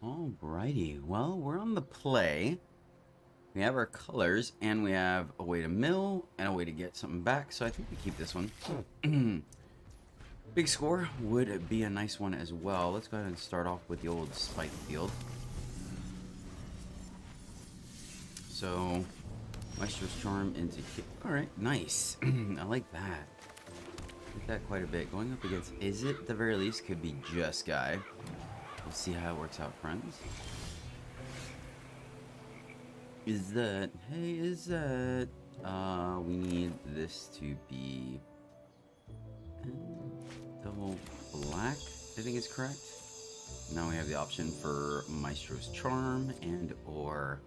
Alrighty, well, we're on the play. We have our colors, and we have a way to mill, and a way to get something back, so I think we keep this one. Big score would be a nice one as well. Let's go ahead and start off with the old spike field. So, Maestro's Charm into here. Alright, nice. I like that. I like that quite a bit. Going up against, is it, at the very least, could be just Guy. We'll see how it works out, friends. Is that, hey, is that, we need this to be double black, I think is correct. Now we have the option for Maestro's Charm and or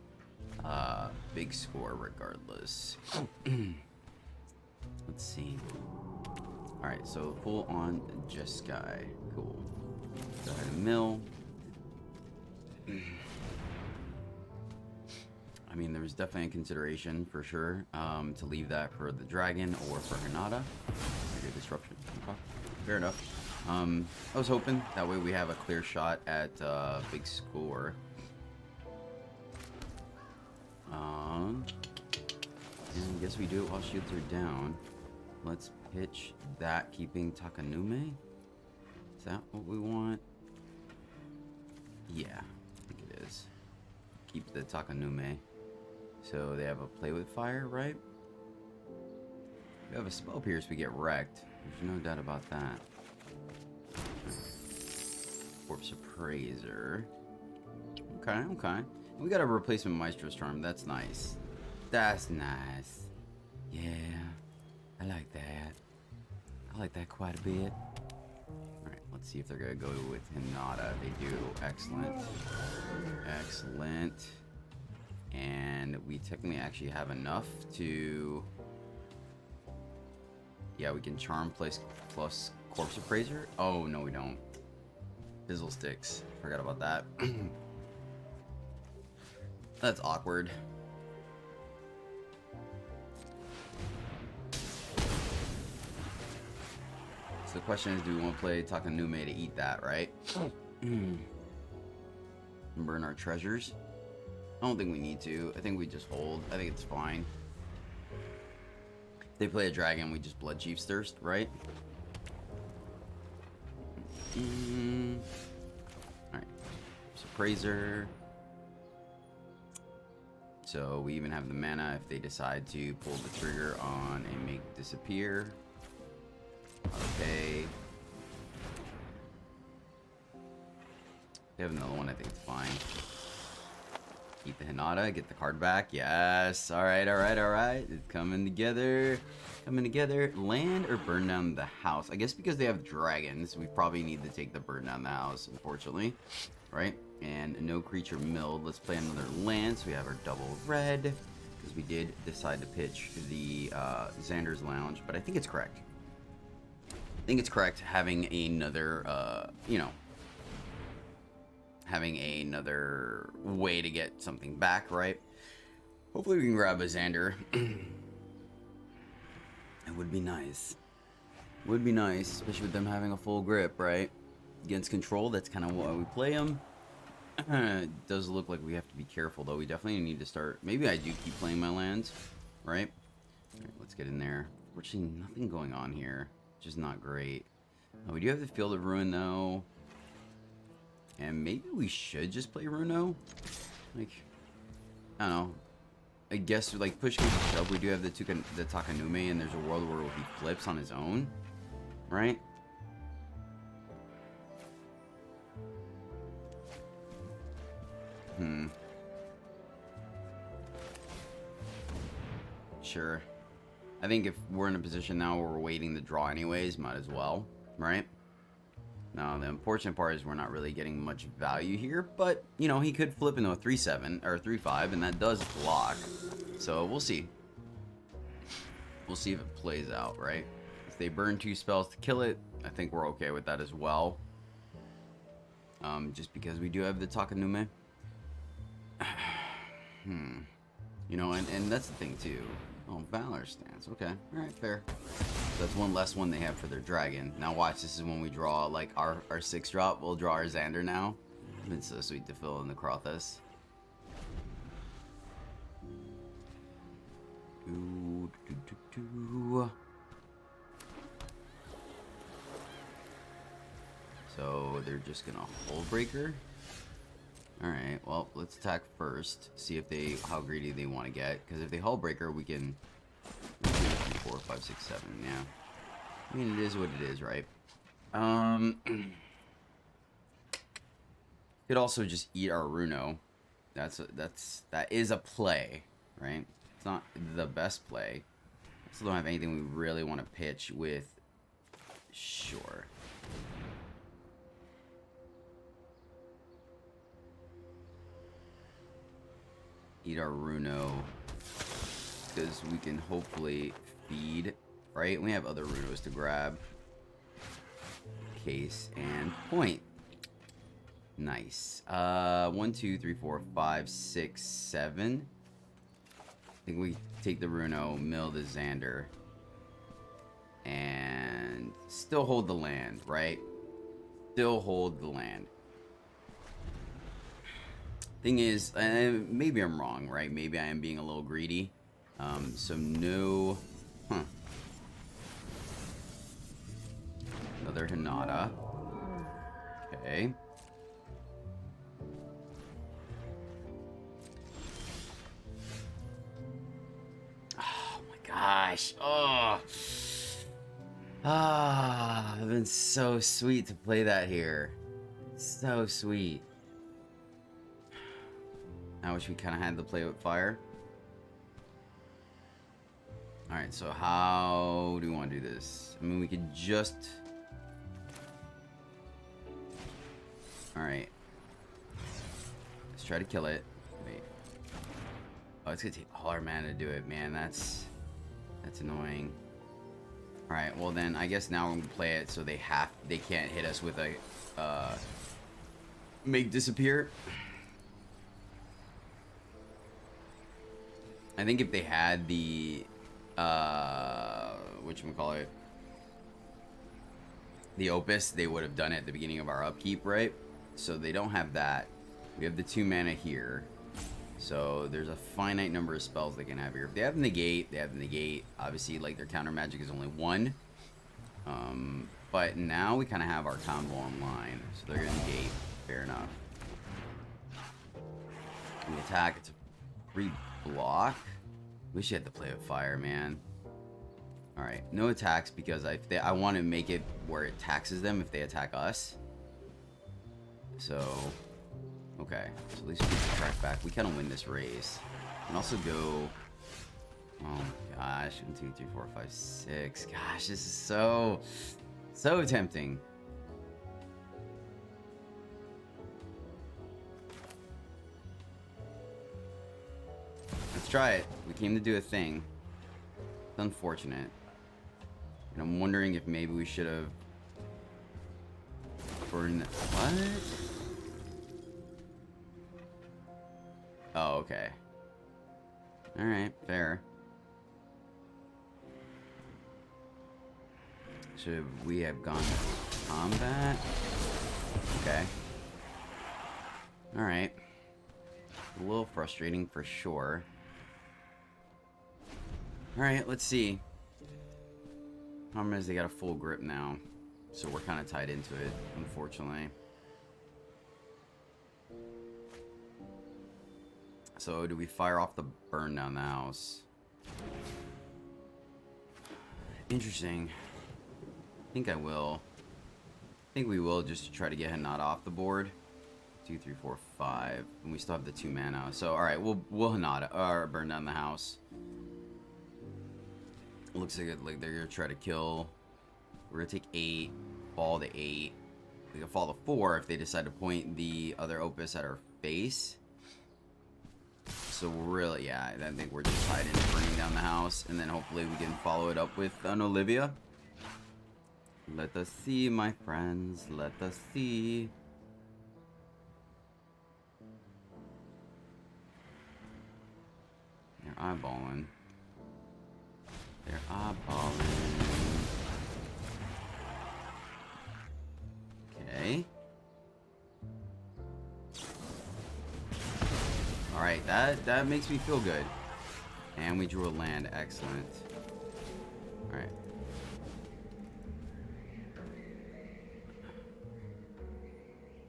big score regardless. Let's see. Alright, so full on just Sky. Cool. Go ahead and mill. I mean, there's definitely a consideration for sure to leave that for the dragon or for Hinata. Maybe disruption. Okay. Fair enough. I was hoping that way we have a clear shot at big score. And I guess we do it while shields are down. Let's pitch that, keeping Takanume. Is that what we want? Yeah, I think it is. Keep the Takanume. So they have a play with fire, right? If we have a spell pierce, we get wrecked. There's no doubt about that. Corpse Appraiser. Okay, okay. We got a replacement Maestro's Charm. That's nice. That's nice. Yeah, I like that. I like that quite a bit. Alright, let's see if they're gonna go with Hinata. They do. Excellent. Excellent. And we technically actually have enough to... Yeah, we can Charm plus Corpse Appraiser. Oh, no we don't. Fizzle Sticks. Forgot about that. That's awkward. So the question is, do we want to play Takanume to eat that, right? Burn our treasures? I don't think we need to. I think we just hold. I think it's fine. If they play a dragon, we just Blood Chief's Thirst, right? Alright. Appraiser. So we even have the mana if they decide to pull the trigger on a make disappear. Okay. They have another one, I think it's fine. Keep the Hinata, get the card back. Yes. Alright, alright, alright. It's coming together. Coming together. Land or burn down the house? I guess because they have dragons, we probably need to take the burn down the house, unfortunately. Right? And no creature milled. Let's play another land. So we have our double red. Because we did decide to pitch the Xander's Lounge. But I think it's correct. I think it's correct having another, you know, having another way to get something back, right? Hopefully we can grab a Xander. It would be nice. Would be nice, especially with them having a full grip, right? Against control, that's kind of why we play them. It does look like we have to be careful, though. We definitely need to start... Maybe I do keep playing my lands, right? Alright, let's get in there. Fortunately, nothing going on here. Which is not great. We do have the Field of Ruin, though. And maybe we should just play Runo. Like, I don't know. I guess, like, push comes to shove, we do have the Takanume, and there's a world where he flips on his own. Right? Sure. I think if we're in a position now where we're waiting to draw anyways, might as well. Right? Now, the unfortunate part is we're not really getting much value here, but, you know, he could flip into a 3-7 or 3-5, and that does block. So, we'll see. We'll see if it plays out, right? If they burn 2 spells to kill it, I think we're okay with that as well. Just because we do have the Takanume. You know, and that's the thing, too. Oh, Valor Stance. Okay. Alright, fair. That's one less one they have for their dragon. Now watch, this is when we draw, like, our 6-drop. We'll draw our Xander now. It's been so sweet to fill in the Crothus. So they're just gonna Hull Breaker. Alright, well, let's attack first. See if they how greedy they want to get. Because if they Hull Breaker, we can 2, 3, 4, 5, 6, 7, yeah. I mean, it is what it is, right? Could also just eat our Runo. That is a play, right? It's not the best play. Still don't have anything we really want to pitch with. Sure. Eat our Runo. Because we can hopefully feed, right? We have other Runos to grab. Case and point. Nice. 1, 2, 3, 4, 5, 6, 7. I think we take the Runo, mill the Xander, and still hold the land, right? Still hold the land. Thing is, maybe I'm wrong, right? Maybe I am being a little greedy. So no... Another Hinata. Okay. Oh my gosh. Oh. Ah, it's been so sweet to play that here. So sweet. I wish we kind of had to play with fire. Alright, so how do we want to do this? I mean, we could just... Alright. Let's try to kill it. Wait. Oh, it's gonna take all our mana to do it. Man, that's annoying. Alright, well then, I guess now we're gonna play it so they can't hit us with a, make disappear. I think if they had the, whatchamacallit, the Opus, they would have done it at the beginning of our upkeep, right? So they don't have that. We have the 2 mana here. So there's a finite number of spells they can have here. If they have Negate, they have Negate. Obviously, like, their counter magic is only 1. But now we kind of have our combo online. So they're going to Negate. Fair enough. We attack. It's a free block. Wish you had to play with fire, man. Alright, no attacks because I want to make it where it taxes them if they attack us. So, okay. So at least we can track back. We kind of win this race. And also go... Oh my gosh. 1, 2, 3, 4, 5, 6. Gosh, this is so tempting. Let's try it. We came to do a thing. It's unfortunate. And I'm wondering if maybe we should have burned... What? Oh, okay. Alright, fair. Should we have gone to combat? Okay. Alright. A little frustrating for sure. Alright, let's see. Problem is they got a full grip now. So we're kind of tied into it, unfortunately. So do we fire off the burn down the house? Interesting. I think I will. I think we will just to try to get Hinata off the board. 2, 3, 4, 5. And we still have the 2 mana. So alright, we'll Hinata or burn down the house. Looks like they're gonna try to kill. We're gonna take 8, fall to 8. We can fall to 4 if they decide to point the other Opus at our face. So really, yeah, I think we're just tied into burning down the house, and then hopefully we can follow it up with an Olivia. Let us see, my friends. Let us see. They're eyeballing. They're eyeballing. Okay. Alright, that makes me feel good. And we drew a land. Excellent. Alright.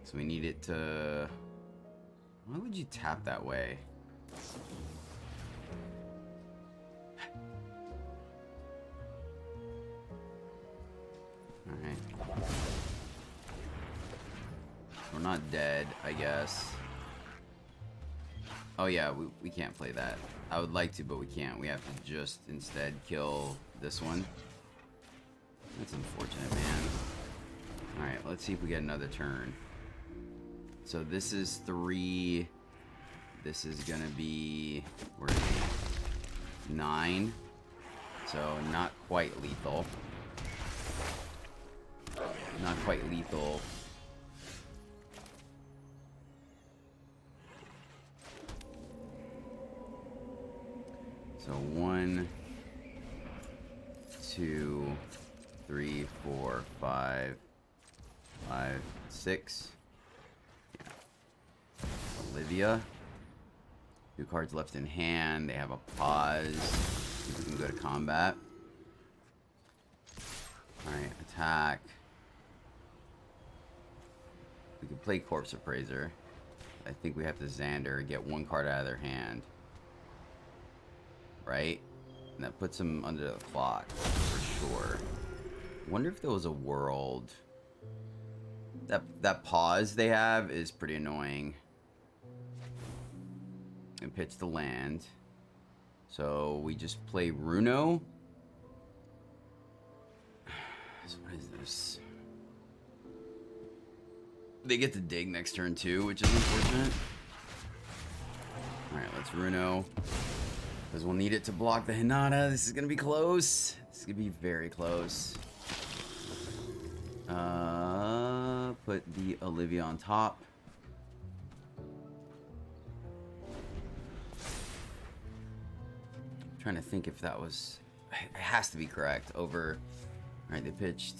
So we need it to... Why would you tap that way? Alright. We're not dead, I guess. Oh yeah, we can't play that. I would like to, but we can't. We have to just instead kill this one. That's unfortunate, man. Alright, let's see if we get another turn. So this is 3. This is gonna be... Where is it? 9. So not quite lethal. Not quite lethal. So 1, 2, 3, 4, 5, 6. Yeah. Olivia. 2 cards left in hand. They have a pause. We can go to combat. Alright, attack. We can play Corpse Appraiser. I think we have to Xander, get 1 card out of their hand. Right? And that puts them under the clock, for sure. Wonder if there was a world... That pause they have is pretty annoying. And pitch the land. So we just play Runo. So what is this? They get to dig next turn too, which is unfortunate. Alright, let's Runo. Because we'll need it to block the Hinata. This is going to be close. This is going to be very close. Put the Olivia on top. I'm trying to think if that was... It has to be correct. Over... Alright, they pitched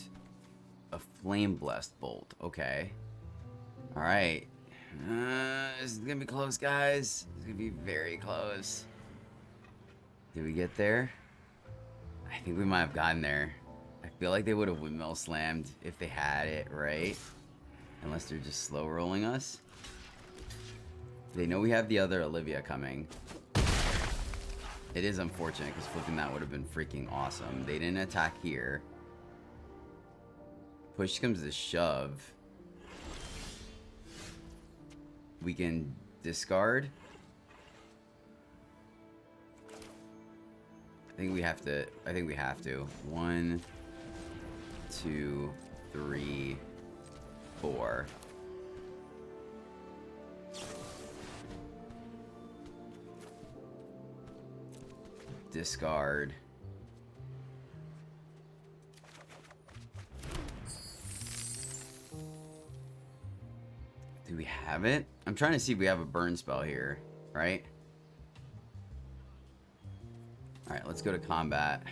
a Flame Blessed Bolt. Okay. Alright. This is going to be close, guys. It's going to be very close. Did we get there? I think we might have gotten there. I feel like they would have windmill slammed if they had it, right? Unless they're just slow rolling us. They know we have the other Olivia coming. It is unfortunate because flipping that would have been freaking awesome. They didn't attack here. Push comes to shove. We can discard. I think we have to. 1, 2, 3, 4. Discard. Do we have it? I'm trying to see if we have a burn spell here, right? Alright, let's go to combat.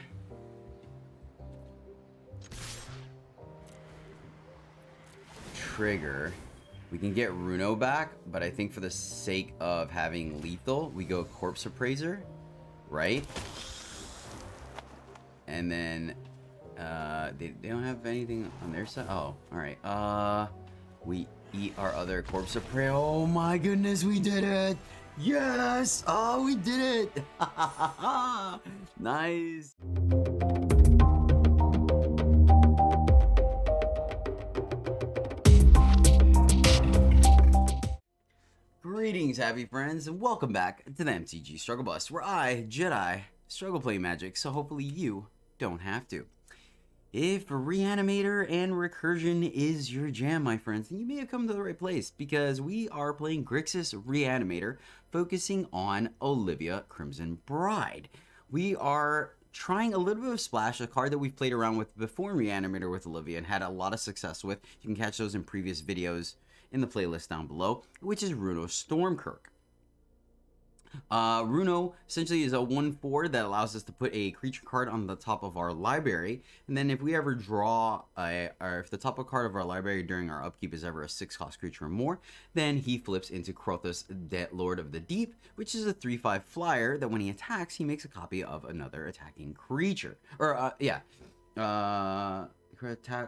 Trigger. We can get Runo back, but I think for the sake of having lethal, we go Corpse Appraiser, right? And then, they don't have anything on their side? Oh, alright. We eat our other Corpse Appraiser. Oh my goodness, we did it! Yes! Oh, we did it! Nice! Greetings, happy friends, and welcome back to the MTG Struggle Bus, where I, Jedi, struggle playing Magic, so hopefully you don't have to. If Reanimator and Recursion is your jam, my friends, then you may have come to the right place, because we are playing Grixis Reanimator, focusing on Olivia Crimson Bride. We are trying a little bit of Splash, a card that we've played around with before Reanimator with Olivia and had a lot of success with. You can catch those in previous videos in the playlist down below, which is Runo Stormkirk. Runo essentially is a 1/4 that allows us to put a creature card on the top of our library, and then if we ever draw or if the top of card of our library during our upkeep is ever a 6-cost creature or more, then he flips into Krothos, Lord of the Deep, which is a 3/5 flyer that when he attacks, he makes a copy of another attacking creature. Or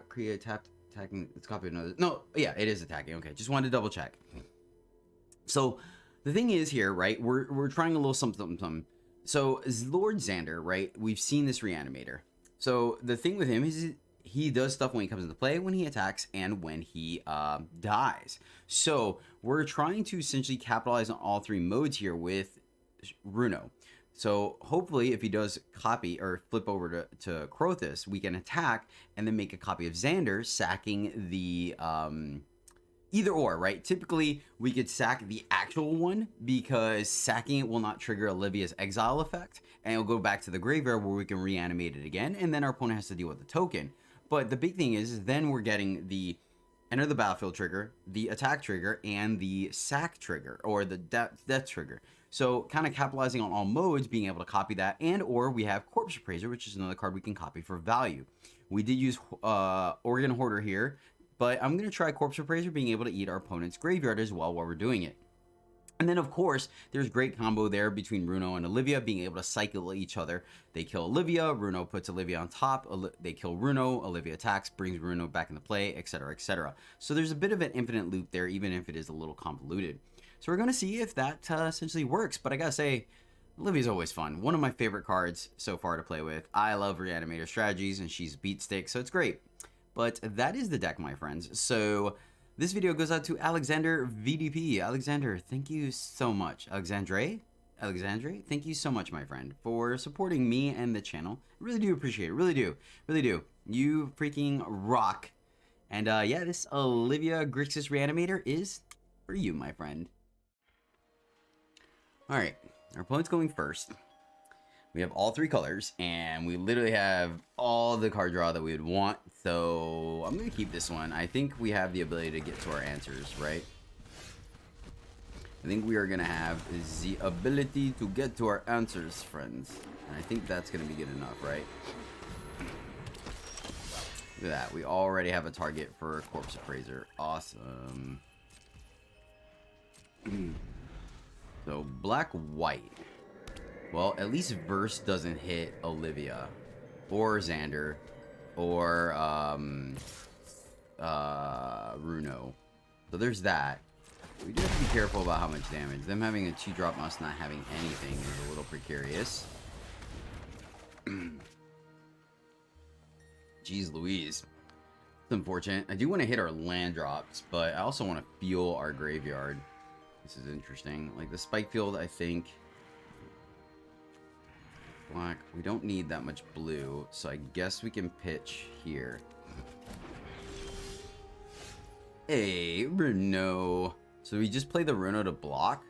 create attacking. It's copy of another. No, yeah, it is attacking. Okay, just wanted to double check. So the thing is here, right? We're trying a little something. So Lord Xander, right? We've seen this Reanimator. So the thing with him is he does stuff when he comes into play, when he attacks, and when he dies. So we're trying to essentially capitalize on all 3 modes here with Runo. So hopefully if he does copy or flip over to Krothos, we can attack and then make a copy of Xander, sacking the either or, right? Typically, we could sack the actual one because sacking it will not trigger Olivia's exile effect, and it'll go back to the graveyard where we can reanimate it again, and then our opponent has to deal with the token. But the big thing is then we're getting the enter the battlefield trigger, the attack trigger, and the sack trigger, or the death trigger. So kind of capitalizing on all modes, being able to copy that, and or we have Corpse Appraiser, which is another card we can copy for value. We did use Organ Hoarder here, but I'm going to try Corpse Appraiser being able to eat our opponent's graveyard as well while we're doing it. And then, of course, there's great combo there between Runo and Olivia being able to cycle each other. They kill Olivia, Runo puts Olivia on top, they kill Runo, Olivia attacks, brings Runo back into play, etc., etc. So there's a bit of an infinite loop there, even if it is a little convoluted. So we're going to see if that essentially works. But I got to say, Olivia's always fun. One of my favorite cards so far to play with. I love Reanimator strategies, and she's beat stick, so it's great. But that is the deck, my friends. So this video goes out to Alexander VDP. Alexander, thank you so much. Alexandre, thank you so much, my friend, for supporting me and the channel. I really do appreciate it. Really do. Really do. You freaking rock. And yeah, this Olivia Grixis Reanimator is for you, my friend. Alright, our opponent's going first. We have all 3 colors, and we literally have all the card draw that we would want. So I'm going to keep this one. I think we have the ability to get to our answers, right? I think we are going to have the ability to get to our answers, friends. And I think that's going to be good enough, right? Look at that. We already have a target for Corpse Appraiser. Awesome. So, black-white. Well, at least Verse doesn't hit Olivia. Or Xander. Or, Runo. So there's that. We do have to be careful about how much damage. Them having a 2-drop mouse not having anything is a little precarious. Jeez Louise. It's unfortunate. I do want to hit our land drops, but I also want to fuel our graveyard. This is interesting. Like the spike field, I think. Black. We don't need that much blue, so I guess we can pitch here. Hey, Runo. So we just play the Runo to block?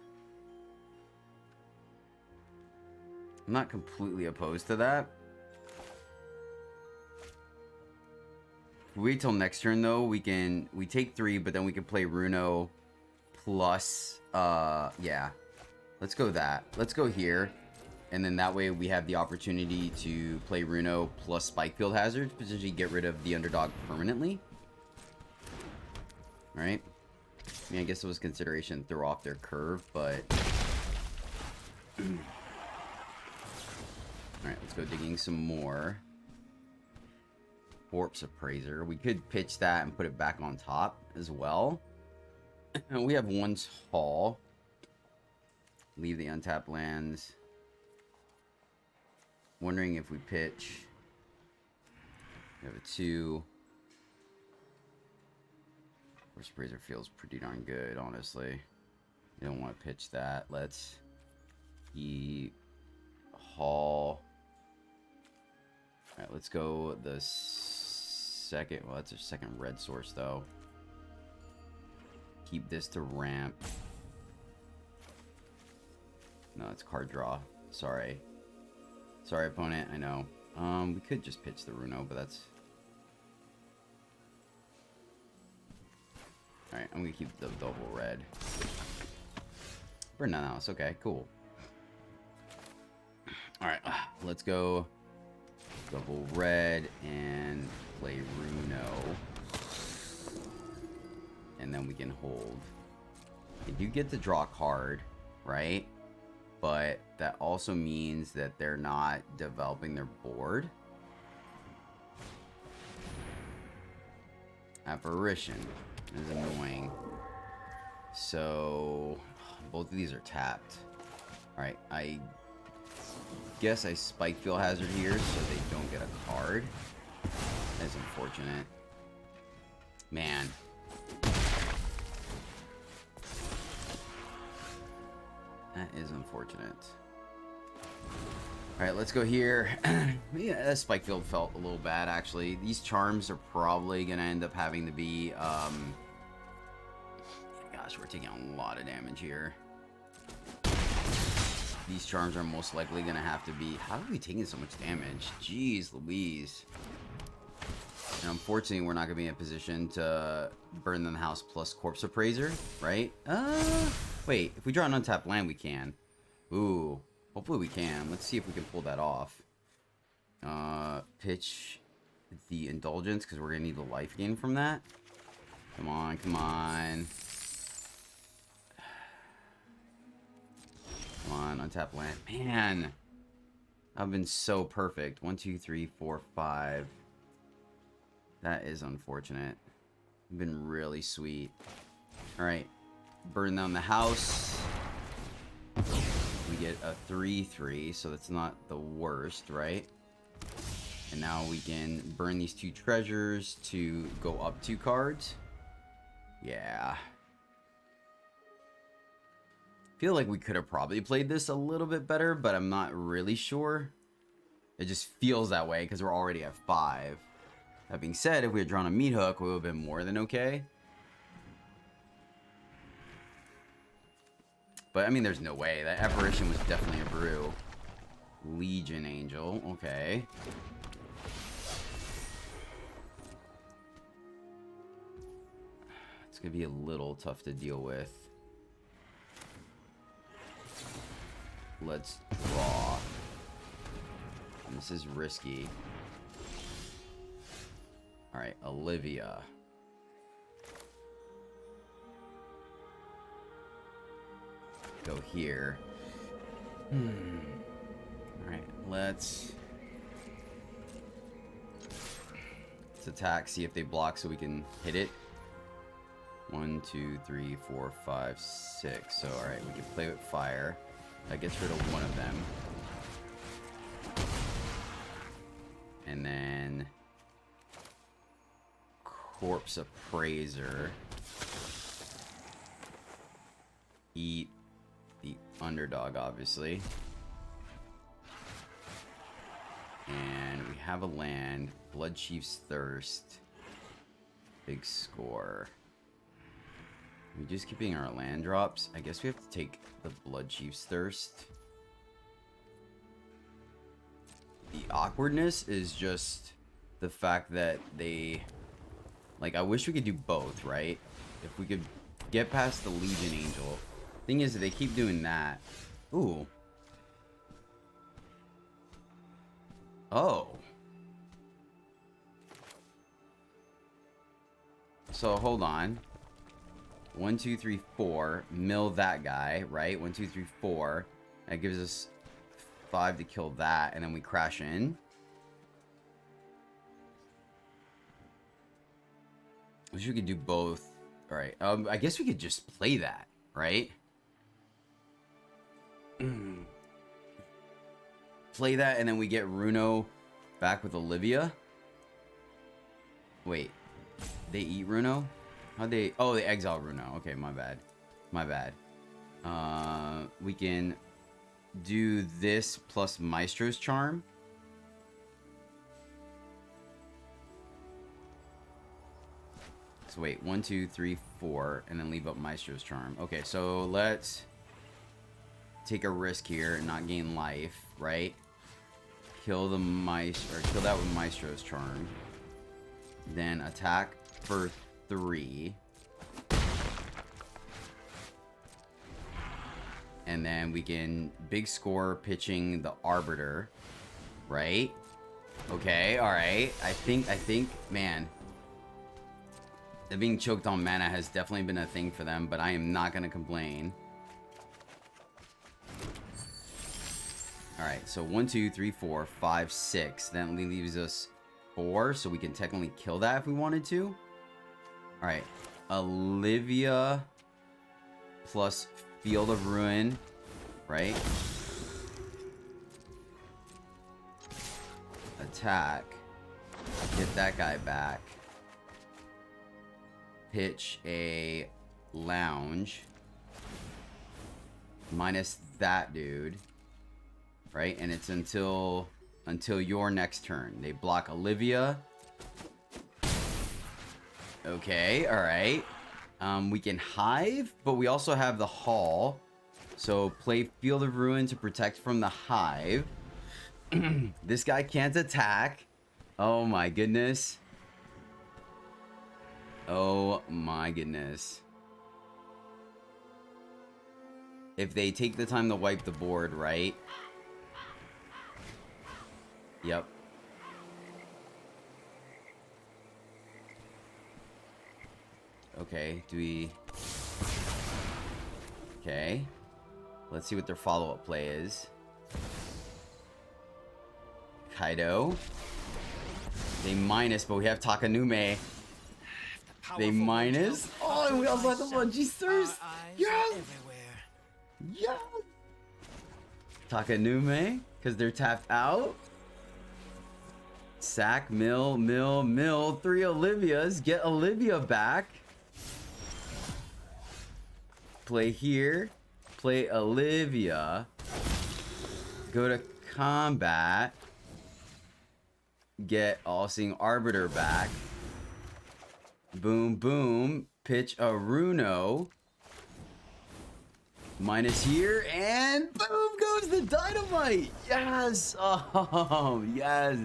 I'm not completely opposed to that. Wait till next turn though. We take 3, but then we can play Runo plus yeah. Let's go that. Let's go here. And then that way we have the opportunity to play Runo plus Spike Field Hazard to potentially get rid of the underdog permanently. Alright. I mean, I guess it was consideration to throw off their curve, but... Alright, let's go digging some more. Corpse Appraiser. We could pitch that and put it back on top as well. We have 1 Hall. Leave the untapped lands. Wondering if we pitch. We have a 2. Corpse Appraiser feels pretty darn good, honestly. You don't want to pitch that. Let's keep Hall. Alright, let's go the second. Well, that's a second red source, though. Keep this to ramp. No, it's card draw. Sorry. Sorry, opponent. I know. We could just pitch the Runo, but that's... Alright, I'm gonna keep the double red. For now, it's okay. Cool. Alright, let's go double red and play Runo. And then we can hold. You do get to draw a card, right? But that also means that they're not developing their board. Apparition is annoying. So both of these are tapped. Alright, I guess I spike Field Hazard here so they don't get a card. That's unfortunate. Man. That is unfortunate. Alright, let's go here. Yeah, that spike field felt a little bad, actually. These charms are probably going to end up having to be... Gosh, we're taking a lot of damage here. These charms are most likely going to have to be... How are we taking so much damage? Jeez Louise. And unfortunately, we're not going to be in a position to burn them the house plus Corpse Appraiser, right? Wait, if we draw an untapped land, we can. Ooh, hopefully we can. Let's see if we can pull that off. Pitch the Indulgence, because we're going to need the life gain from that. Come on, come on. Come on, untapped land. Man, I've been so perfect. 1, 2, 3, 4, 5. That is unfortunate. Been really sweet. Alright. Burn down the house. We get a 3/3, so that's not the worst, right? And now we can burn these 2 treasures to go up 2 cards. Yeah. Feel like we could have probably played this a little bit better, but I'm not really sure. It just feels that way because we're already at 5. That being said, if we had drawn a meat hook, we would have been more than okay. But, I mean, there's no way. That apparition was definitely a brew. Legion Angel. Okay. It's going to be a little tough to deal with. Let's draw. And this is risky. Alright, Olivia. Go here. Alright, let's attack, see if they block so we can hit it. 1, 2, 3, 4, 5, 6. So, alright, we can play with fire. That gets rid of one of them. And then Corpse Appraiser. Eat the underdog, obviously. And we have a land. Blood Chief's Thirst. Big score. We just keeping our land drops. I guess we have to take the Blood Chief's Thirst. The awkwardness is just the fact that they... Like, I wish we could do both, right? If we could get past the Legion Angel. Thing is, if they keep doing that... Ooh. Oh. So, hold on. 1, 2, 3, 4. Mill that guy, right? 1, 2, 3, 4. That gives us 5 to kill that, and then we crash in. Wish we could do both. Alright, I guess we could just play that, right? Play that, and then we get Runo back with Olivia. Wait. They eat Runo? How'd they... Oh, they exile Runo. Okay, my bad. My bad. We can do this plus Maestro's Charm. So wait, 1, 2, 3, 4, and then leave up Maestro's Charm. Okay, so let's take a risk here and not gain life, right? Kill the Maestro, or kill that with Maestro's Charm. Then attack for 3. And then we can big score pitching the Arbiter, right? Okay, all right. I think, man, the being choked on mana has definitely been a thing for them, but I am not going to complain. All right, so 1, 2, 3, 4, 5, 6. That only leaves us 4, so we can technically kill that if we wanted to. All right, Olivia plus Field of Ruin, right? Attack. Get that guy back. Pitch a Lounge. Minus that dude. Right? And it's until your next turn. They block Olivia. Okay, alright. We can Hive, but we also have the Hall. So play Field of Ruin to protect from the Hive. This guy can't attack. Oh my goodness. Oh my goodness. If they take the time to wipe the board, right? Yep. Okay, do we... Okay. Let's see what their follow-up play is. Kaido. They minus, but we have Takanume. They minus. Oh, and we also have the Bungee Thirst. Yes! Yes! Takanume, because they're tapped out. Sack, mill. 3 Olivias. Get Olivia back. Play here. Play Olivia. Go to combat. Get All-Seeing Arbiter back. Boom, boom. Pitch a Runo. Minus here. And boom goes the Dynamite. Yes. Oh, yes.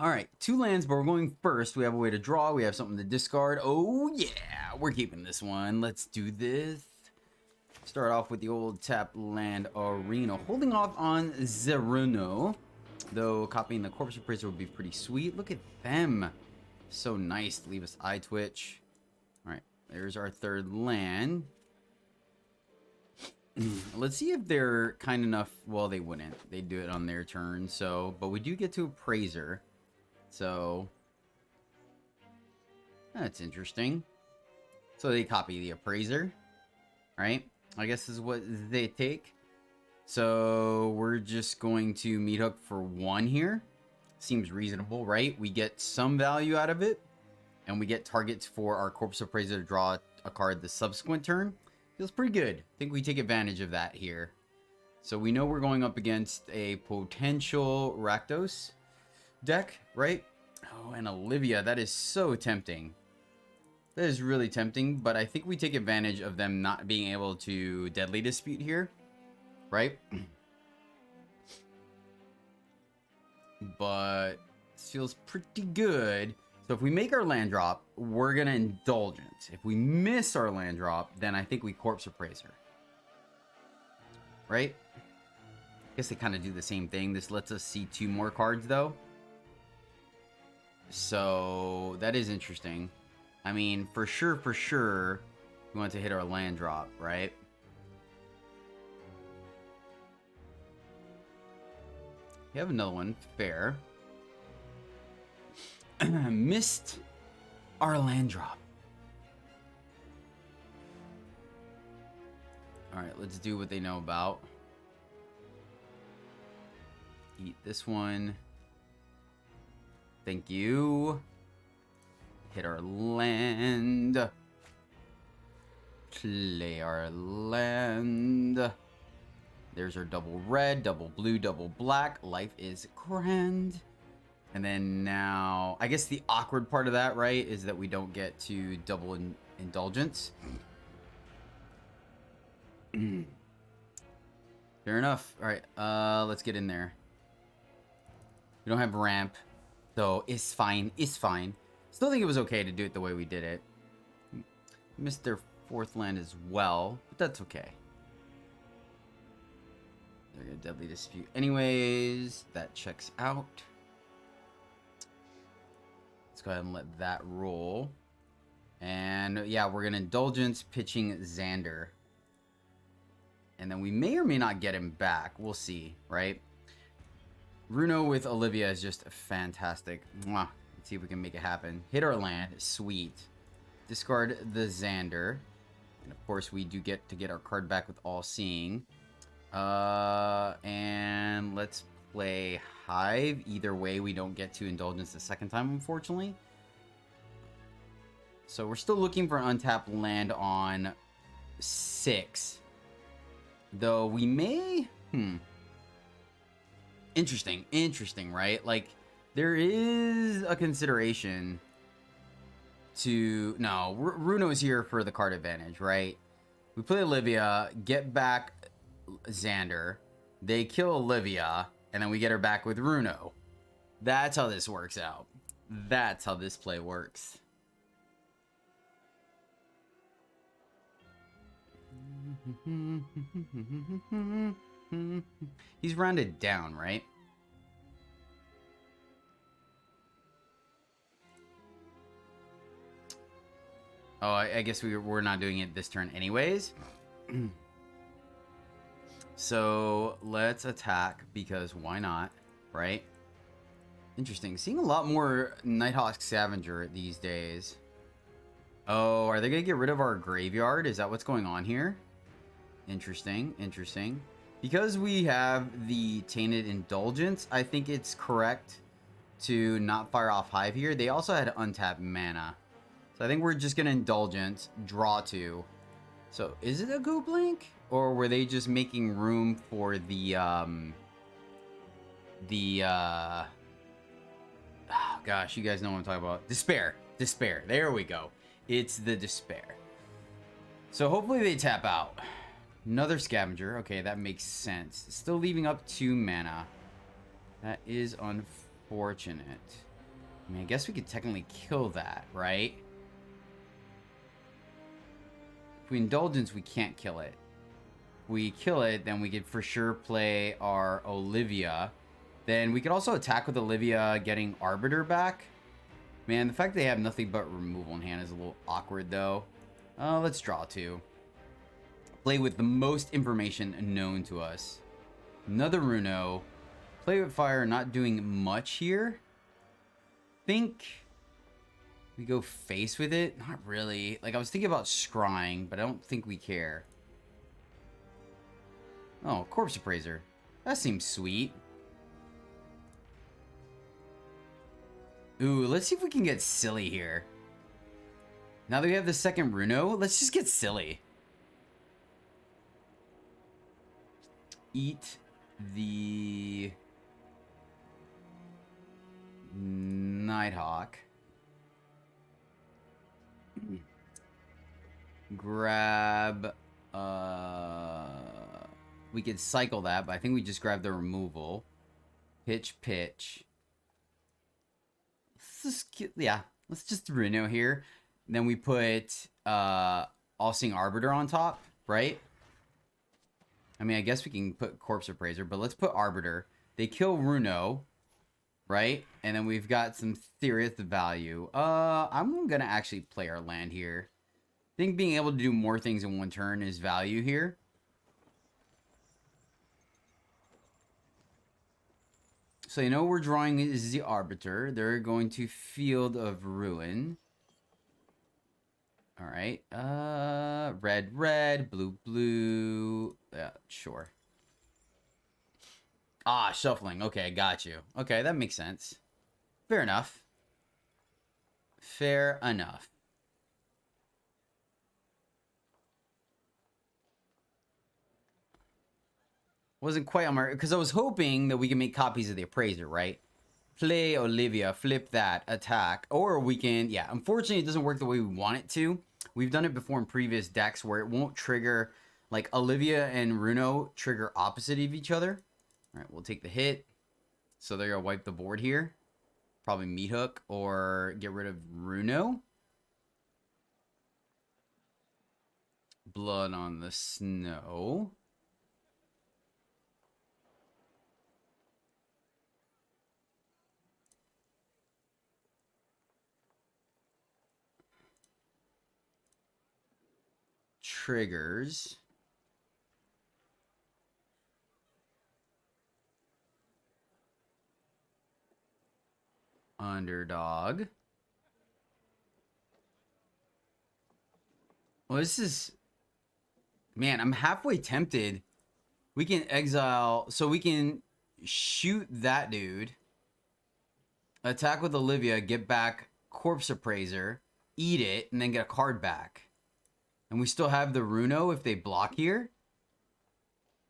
All right. 2 lands, but we're going first. We have a way to draw. We have something to discard. Oh, yeah. We're keeping this one. Let's do this. Start off with the old tap land arena. Holding off on Runo. Though copying the Corpse Appraiser would be pretty sweet. Look at them. So nice to leave us eye twitch. Alright, there's our 3rd land. Let's see if they're kind enough. Well, they wouldn't. They'd do it on their turn. So, but we do get to Appraiser. So, that's interesting. So they copy the Appraiser. Right? I guess is what they take. So we're just going to meat hook for 1 here. Seems reasonable, right? We get some value out of it. And we get targets for our Corpse Appraiser to draw a card the subsequent turn. Feels pretty good. I think we take advantage of that here. So we know we're going up against a potential Rakdos deck, right? Oh, and Olivia. That is so tempting. That is really tempting, but I think we take advantage of them not being able to Deadly Dispute here, right? But this feels pretty good. So if we make our land drop, we're going to Indulgence. If we miss our land drop, then I think we Corpse Appraiser. Right? I guess they kind of do the same thing. This lets us see 2 more cards, though. So that is interesting. I mean, for sure, we want to hit our land drop, right? We have another one. Fair. Missed our land drop. Alright, let's do what they know about. Eat this one. Thank you. Hit our land. Play our land. There's our double red, double blue, double black. Life is grand. And then now, I guess the awkward part of that, right, is that we don't get to double Indulgence. Fair enough. All right, let's get in there. We don't have ramp, so it's fine. It's fine. Still think it was okay to do it the way we did it. Missed their 4th land as well, but that's okay. They're gonna deadly dispute anyways. That checks out. Let's go ahead and let that roll. And yeah, we're gonna indulgence pitching Xander. And then we may or may not get him back. We'll see, right? Runo with Olivia is just fantastic. Mwah. Let's see if we can make it happen. Hit our land. Sweet. Discard the Xander. And of course, we do get to get our card back with All Seeing. And let's play Hive. Either way, we don't get to indulgence the second time, unfortunately. So we're still looking for an untapped land on 6. Though we may... Interesting, right? Like, there is a consideration to... No, Runo is here for the card advantage, right? We play Olivia, get back Xander. They kill Olivia, and then we get her back with Runo. That's how this works out. That's how this play works. He's rounded down, right? Oh, I guess we're not doing it this turn anyways. So let's attack because why not, right? Interesting. Seeing a lot more Nighthawk Scavenger these days. Oh, are they going to get rid of our graveyard? Is that what's going on here? Interesting. Because we have the Tainted Indulgence, I think it's correct to not fire off Hive here. They also had untapped mana. So I think we're just going to Indulgence, draw 2. So is it a Go Blink? Or were they just making room for the, oh gosh, you guys know what I'm talking about. Despair. There we go. It's the Despair. So hopefully they tap out. Another Scavenger. Okay, that makes sense. Still leaving up 2 mana. That is unfortunate. I mean, I guess we could technically kill that, right? If we Indulgence, we can't kill it. If we kill it, then we could for sure play our Olivia. Then we could also attack with Olivia, getting Arbiter back. Man, the fact they have nothing but removal in hand is a little awkward, though. Let's draw 2. Play with the most information known to us. Another Runo. Play with fire, not doing much here. Think we go face with it? Not really. Like, I was thinking about scrying, but I don't think we care. Oh, Corpse Appraiser. That seems sweet. Ooh, let's see if we can get silly here. Now that we have the second Runo, let's just get silly. Eat the Nighthawk. Grab, we could cycle that, but I think we just grab the removal. Pitch. Let's just Runo here. And then we put All-Seeing Arbiter on top, right? I mean, I guess we can put Corpse Appraiser, but let's put Arbiter. They kill Runo, right? And then we've got some serious value. I'm gonna actually play our land here. I think being able to do more things in one turn is value here. So you know we're drawing is the Arbiter. They're going to Field of Ruin. All right. Red, blue. Yeah, sure. Ah, shuffling. Okay, got you. Okay, that makes sense. Fair enough. Wasn't quite on my... Because I was hoping that we can make copies of the Appraiser, right? Play Olivia, flip that, attack. Or we can... Yeah, unfortunately, it doesn't work the way we want it to. We've done it before in previous decks where it won't trigger... Like, Olivia and Runo trigger opposite of each other. All right, we'll take the hit. So they're going to wipe the board here. Probably Meat Hook or get rid of Runo. Blood on the Snow. Triggers. Underdog. Well, this is... Man, I'm halfway tempted. We can exile... So we can shoot that dude. Attack with Olivia. Get back Corpse Appraiser. Eat it. And then get a card back. And we still have the Runo if they block here.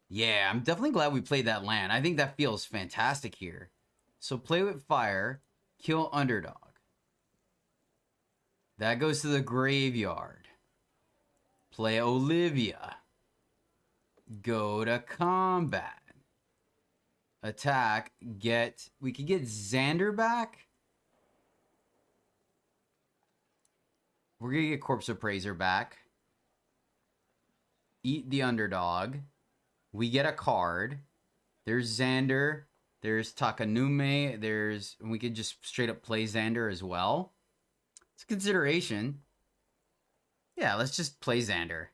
Yeah, I'm definitely glad we played that land. I think that feels fantastic here. So play with fire. Kill underdog. That goes to the graveyard. Play Olivia. Go to combat. Attack. Get... We could get Xander back. We're going to get Corpse Appraiser back. Eat the underdog. We get a card. There's Xander. There's Takanume. There's... We could just straight up play Xander as well. It's a consideration. Yeah, let's just play Xander.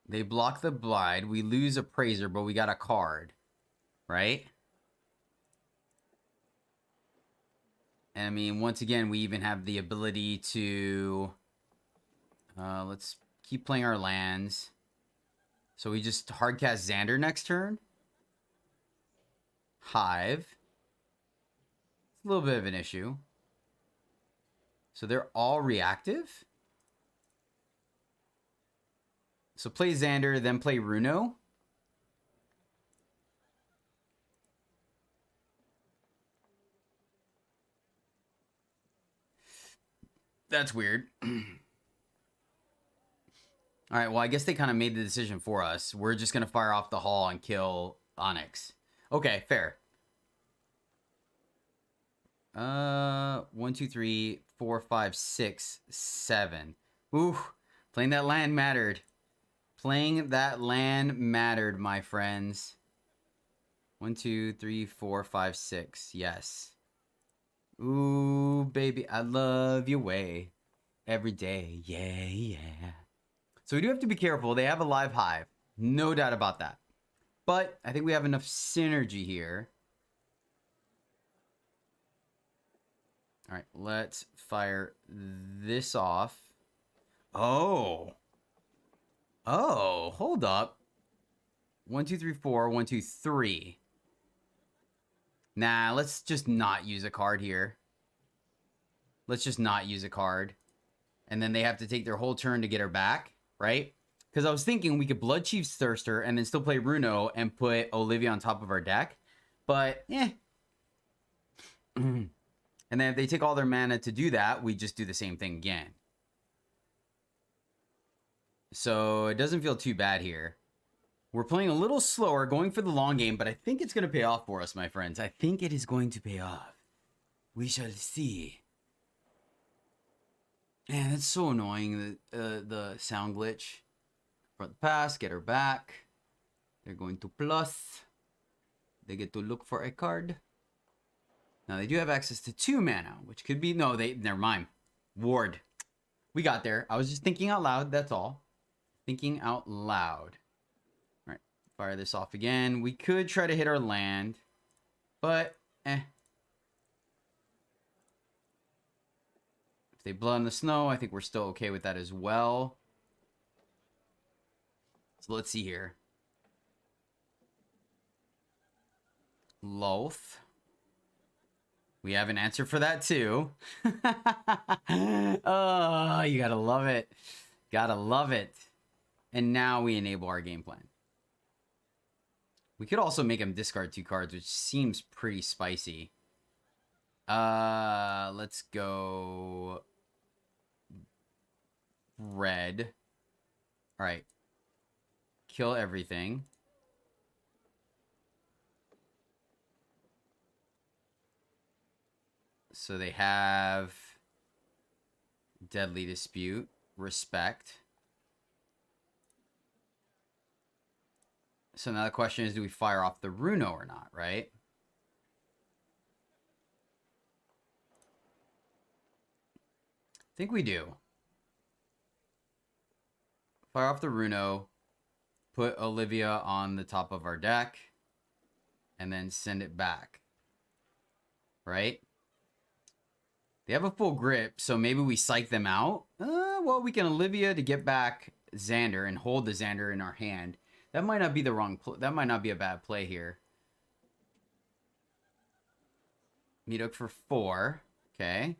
They block the Blide. We lose Appraiser, but we got a card. Right? And I mean, once again, we even have the ability to... let's keep playing our lands. So we just hardcast Xander next turn. Hive. It's a little bit of an issue. So they're all reactive. So play Xander, then play Runo. That's weird. All right, well, I guess they kind of made the decision for us. We're just going to fire off the Hall and kill Onyx. Okay, fair. 1, 2, 3, 4, 5, 6, 7. Ooh, playing that land mattered. Playing that land mattered, my friends. 1, 2, 3, 4, 5, 6. Yes. Ooh, baby, I love your way. Every day. Yeah, yeah. So we do have to be careful. They have a live Hive. No doubt about that. But I think we have enough synergy here. All right, let's fire this off. Oh. Oh, hold up. 1, 2, 3, 4. 1, 2, 3. Nah, let's just not use a card here. Let's just not use a card. And then they have to take their whole turn to get her back, right? Because I was thinking we could Blood Chief's Thirster and then still play Runo and put Olivia on top of our deck. But, eh. And then if they take all their mana to do that, we just do the same thing again. So it doesn't feel too bad here. We're playing a little slower, going for the long game, but I think it's going to pay off for us, my friends. I think it is going to pay off. We shall see. Man, that's so annoying, the sound glitch. Front the pass, get her back. They're going to plus. They get to look for a card. Now, they do have access to 2 mana, which could be... No, never mind. Ward. We got there. I was just thinking out loud, that's all. Thinking out loud. All right, fire this off again. We could try to hit our land, but eh. If they Blood on the Snow, I think we're still okay with that as well. So let's see here. Loth. We have an answer for that too. Oh, you gotta love it. Gotta love it. And now we enable our game plan. We could also make him discard 2 cards, which seems pretty spicy. Let's go red. All right. Kill everything. So they have Deadly Dispute. Respect. So now the question is, do we fire off the Runo or not, right? I think we do. Fire off the Runo. Put Olivia on the top of our deck. And then send it back. Right? They have a full grip, so maybe we psych them out. Well, we can Olivia to get back Xander and hold the Xander in our hand. That might not be the wrong that might not be a bad play here. Meadook for 4. Okay.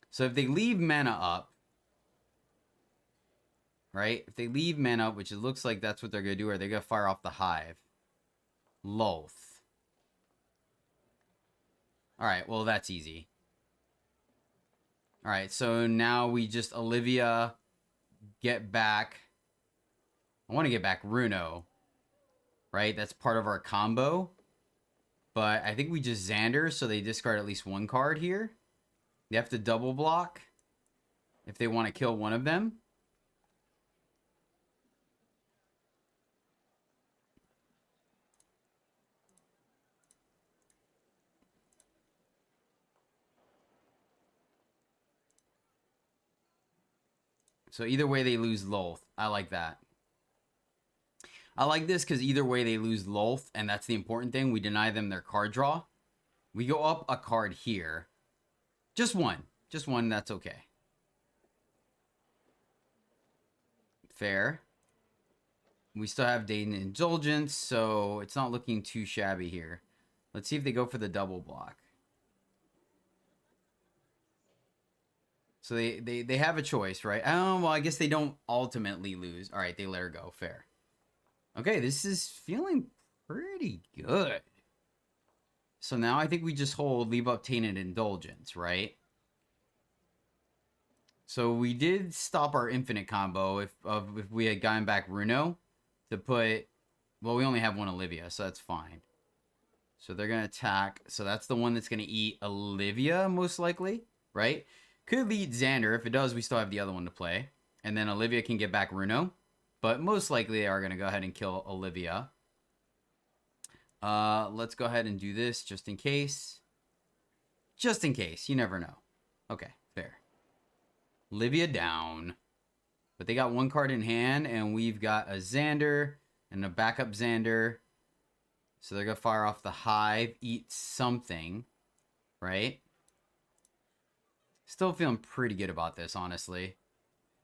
So if they leave mana up, right? If they leave mana up, which it looks like that's what they're going to do, or they're going to fire off the Hive. Loth. Alright, well, that's easy. Alright, so now we just Olivia, get back. I want to get back Runo. Right? That's part of our combo. But I think we just Xander, so they discard at least one card here. They have to double block if they want to kill one of them. So either way, they lose Loth. I like that. I like this because either way, they lose Loth, and that's the important thing. We deny them their card draw. We go up a card here. Just one. Just one, that's okay. Fair. We still have Dayton Indulgence, so it's not looking too shabby here. Let's see if they go for the double block. So they have a choice, right? Oh, well, I guess they don't ultimately lose. All right, they let her go. Fair. Okay, this is feeling pretty good. So now I think we just hold, leave up Tainted Indulgence, right? So we did stop our infinite combo if we had gotten back Runo to put... Well, we only have one Olivia, so that's fine. So they're going to attack. So that's the one that's going to eat Olivia, most likely, right? Could eat Xander. If it does, we still have the other one to play. And then Olivia can get back Runo. But most likely they are going to go ahead and kill Olivia. Let's go ahead and do this just in case. Just in case. You never know. Okay, fair. Olivia down. But they got one card in hand, and we've got a Xander and a backup Xander. So they're going to fire off the Hive, eat something, right? Still feeling pretty good about this, honestly.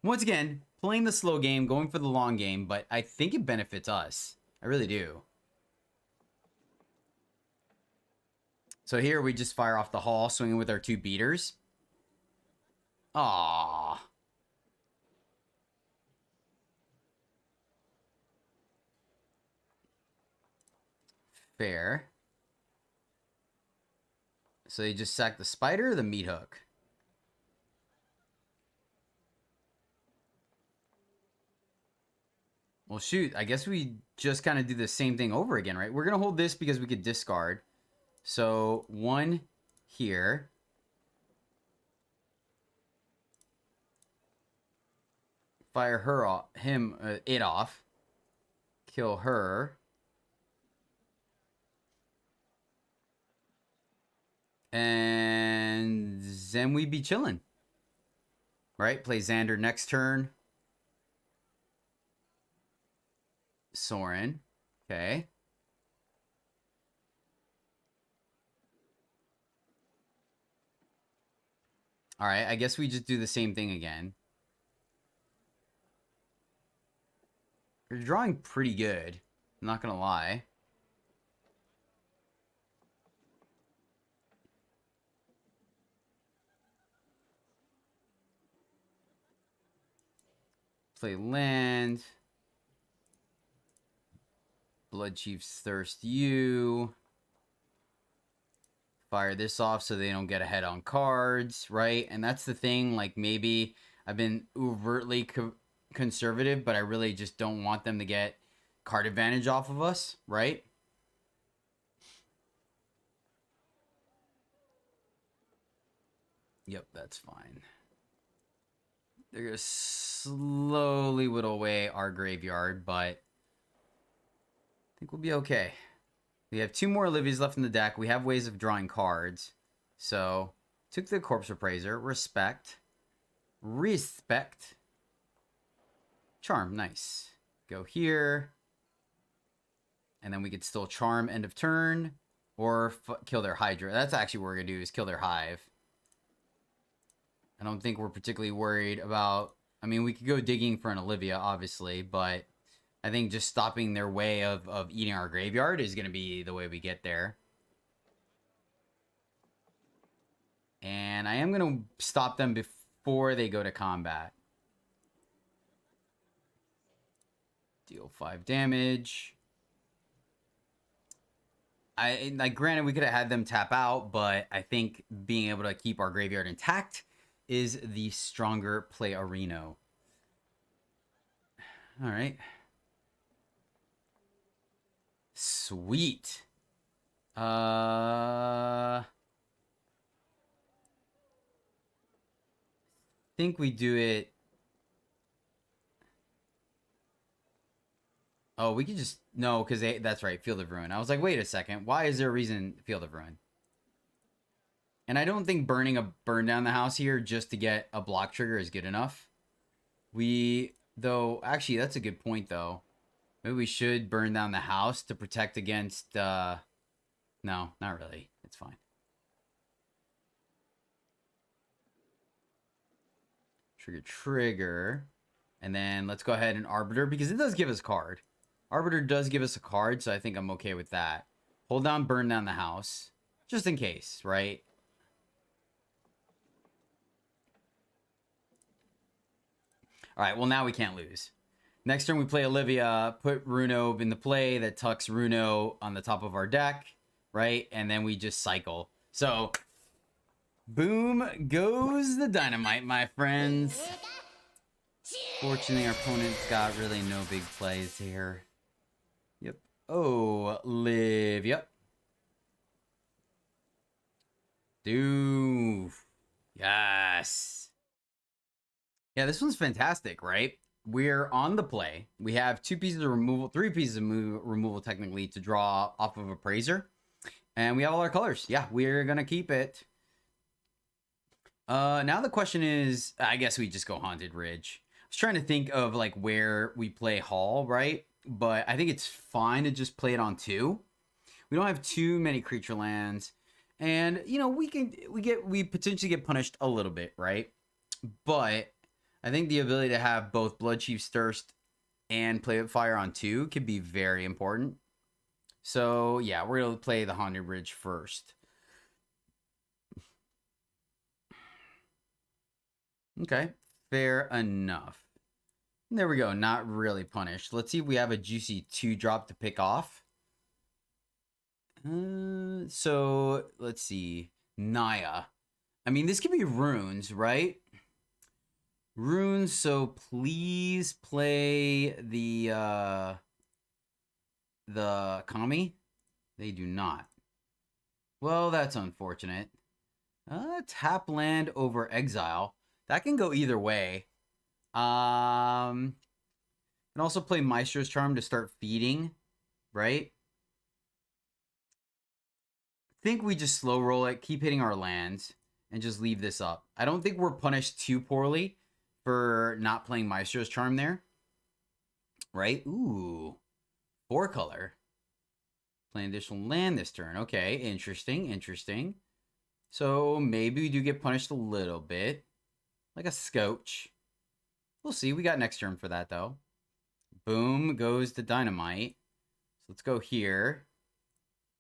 Once again, playing the slow game, going for the long game, but I think it benefits us. I really do. So here we just fire off the Hall, swinging with our 2 beaters. Aww. Fair. So you just sack the Spider or the Meat Hook? Well, shoot. I guess we just kind of do the same thing over again, right? We're going to hold this because we could discard. So, 1 here. Fire her off, it off. Kill her. And then we'd be chilling. Right? Play Xander next turn. Soren. Okay. Alright, I guess we just do the same thing again. You're drawing pretty good. I'm not gonna lie. Play land. Blood Chief's Thirst you. Fire this off so they don't get ahead on cards, right? And that's the thing, like maybe I've been overtly conservative, but I really just don't want them to get card advantage off of us, right? Yep, that's fine. They're going to slowly whittle away our graveyard, but I think we'll be okay. We have 2 more Olivias left in the deck. We have ways of drawing cards. So, took the Corpse Appraiser. Respect. Respect. Charm, nice. Go here. And then we could still charm end of turn. Or kill their Hydra. That's actually what we're going to do, is kill their Hive. I don't think we're particularly worried about... I mean, we could go digging for an Olivia, obviously, but I think just stopping their way of eating our graveyard is going to be the way we get there. And I am going to stop them before they go to combat. Deal 5 damage. Granted, we could have had them tap out, but I think being able to keep our graveyard intact is the stronger play a Reno. All right. Sweet. Think we do it. Oh, we could just... No, because that's right, Field of Ruin. I was like, wait a second. Why is there a reason Field of Ruin? And I don't think burn down the house here just to get a block trigger is good enough. Though, actually, that's a good point, though. Maybe we should burn down the house to protect against... No, not really. It's fine. Trigger. And then let's go ahead and Arbiter, because it does give us a card. Arbiter does give us a card, so I think I'm okay with that. Hold down, burn down the house. Just in case, right? Alright, well now we can't lose. Next turn we play Olivia, put Runo in the play that tucks Runo on the top of our deck, right? And then we just cycle. So, boom goes the dynamite, my friends. Fortunately, our opponent's got really no big plays here. Yep. Oh, Olivia. Dude. Yes. Yeah, this one's fantastic, right? We're on the play. We have 2 pieces of removal, 3 pieces of removal technically to draw off of Appraiser. And we have all our colors. Yeah, we're going to keep it. Now the question is, I guess we just go Haunted Ridge. I was trying to think of like where we play Hall, right? But I think it's fine to just play it on 2. We don't have too many creature lands. And, you know, we potentially get punished a little bit, right? But I think the ability to have both Bloodchief's Thirst and Play with Fire on 2 can be very important. So, yeah, we're going to play the Haunted Ridge first. Okay, fair enough. There we go, not really punished. Let's see if we have a juicy 2-drop to pick off. So, let's see. Naya. I mean, this could be runes, right? Runes, so please play the Kami. They do not. Well, that's unfortunate. Tap land over exile. That can go either way. And also play Maestro's Charm to start feeding, right? I think we just slow roll it, keep hitting our lands, and just leave this up. I don't think we're punished too poorly for not playing Maestro's Charm there. Right? Ooh. 4 color. Play additional land this turn. Okay, interesting, interesting. So maybe we do get punished a little bit. Like a Scotch. We'll see. We got next turn for that, though. Boom goes the Dynamite. So let's go here.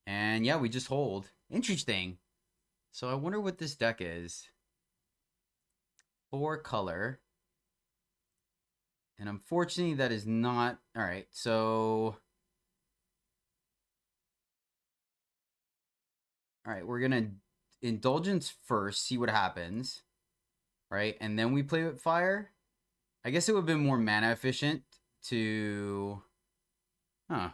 And yeah, we just hold. Interesting. So I wonder what this deck is. 4 color. And unfortunately, that is not... Alright, so... Alright, we're going to Indulgence first, see what happens. Right? And then we play with Fire. I guess it would have been more mana efficient to... Huh.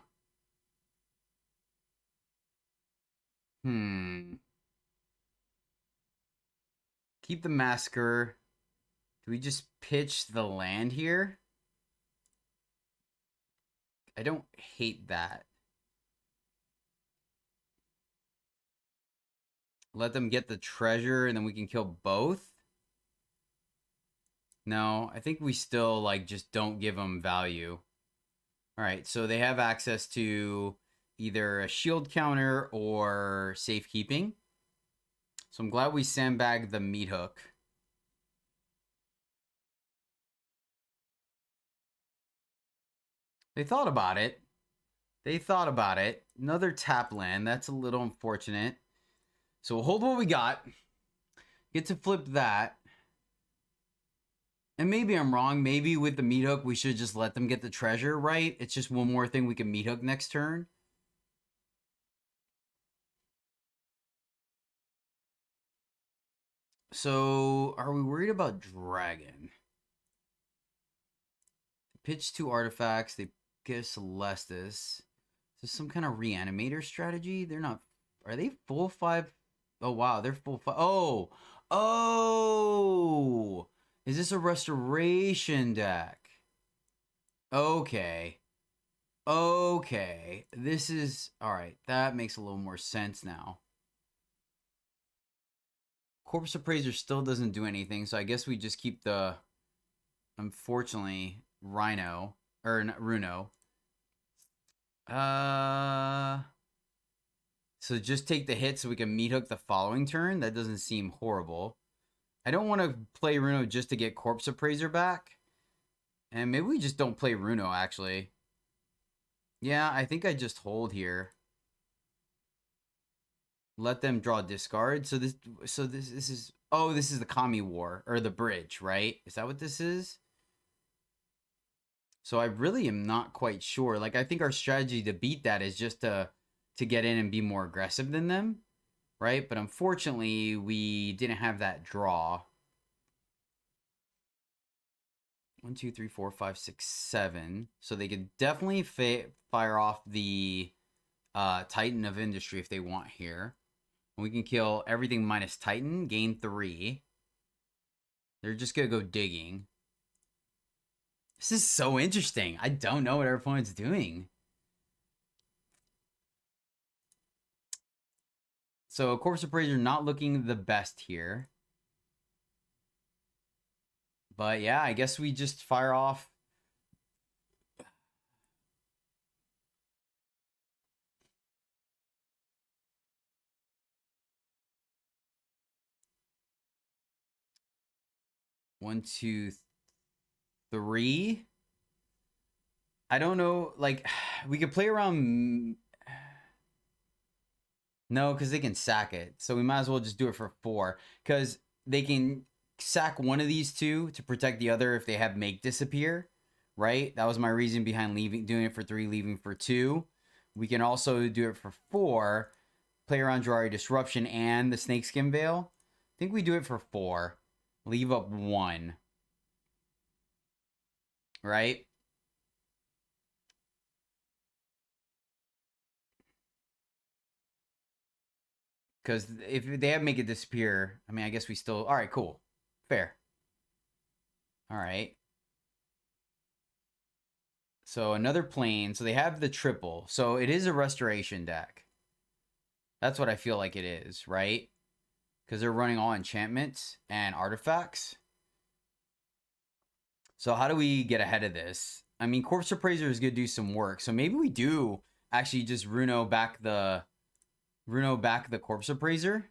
Keep the Masker. Do we just pitch the land here? I don't hate that. Let them get the treasure and then we can kill both? No, I think we still, like, just don't give them value. Alright, so they have access to either a shield counter or safekeeping. So I'm glad we sandbagged the meat hook. They thought about it. They thought about it. Another tap land. That's a little unfortunate. So we'll hold what we got. Get to flip that. And maybe I'm wrong. Maybe with the meat hook, we should just let them get the treasure, right? It's just one more thing we can meat hook next turn. So, are we worried about dragon? Pitch 2 artifacts. They get Celestis. Is this some kind of reanimator strategy? They're not... Are they full 5? Oh, wow. They're full 5. Oh! Oh! Is this a restoration deck? Okay. Okay. This is... Alright, that makes a little more sense now. Corpse Appraiser still doesn't do anything, so I guess we just keep the... Unfortunately, Rhino. Or, not, Runo. So just take the hit so we can meat hook the following turn? That doesn't seem horrible. I don't want to play Runo just to get Corpse Appraiser back. And maybe we just don't play Runo, actually. Yeah, I think I just hold here. Let them draw discard. So this is... Oh, this is the Kami War. Or the bridge, right? Is that what this is? So I really am not quite sure. Like, I think our strategy to beat that is just to get in and be more aggressive than them, right? But unfortunately, we didn't have that draw. 1, 2, 3, 4, 5, 6, 7. So they could definitely fire off the Titan of Industry if they want here. And we can kill everything minus Titan, gain 3. They're just going to go digging. This is so interesting. I don't know what our opponent's doing. So, Corpse Appraiser not looking the best here. But yeah, I guess we just fire off. One, two, three. I don't know. Like, we could play around. No, because they can sack it. So we might as well just do it for 4. Because they can sack one of these two to protect the other if they have make disappear. Right? That was my reason behind doing it for 3, leaving for 2. We can also do it for 4. Play around Jwari Disruption and the Snakeskin Veil. I think we do it for 4. Leave up 1. Right? Because if they have make it disappear, I mean, I guess we still... All right, cool. Fair. All right. So another plane. So they have the triple. So it is a restoration deck. That's what I feel like it is, right? Because they're running all enchantments and artifacts. So how do we get ahead of this? I mean, Corpse Appraiser is going to do some work. So maybe we do actually just Runo back the Corpse Appraiser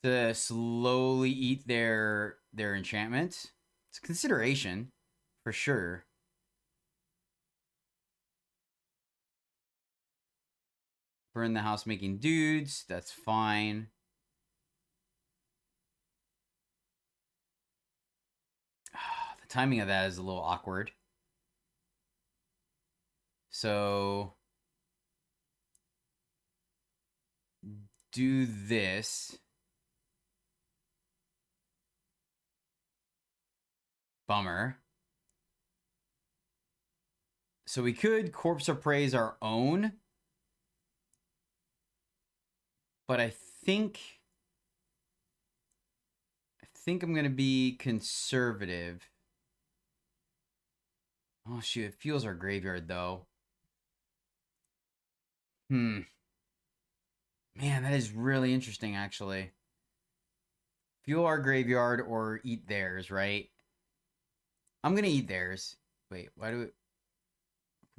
to slowly eat their enchantments. It's a consideration for sure. Burn the house making dudes. That's fine. The timing of that is a little awkward. So do this. Bummer. So we could Corpse Appraise our own. But I think think I'm going to be conservative. Oh, shoot. It fuels our graveyard, though. Man, that is really interesting, actually. Fuel our graveyard or eat theirs, right? I'm going to eat theirs. Wait, why do it...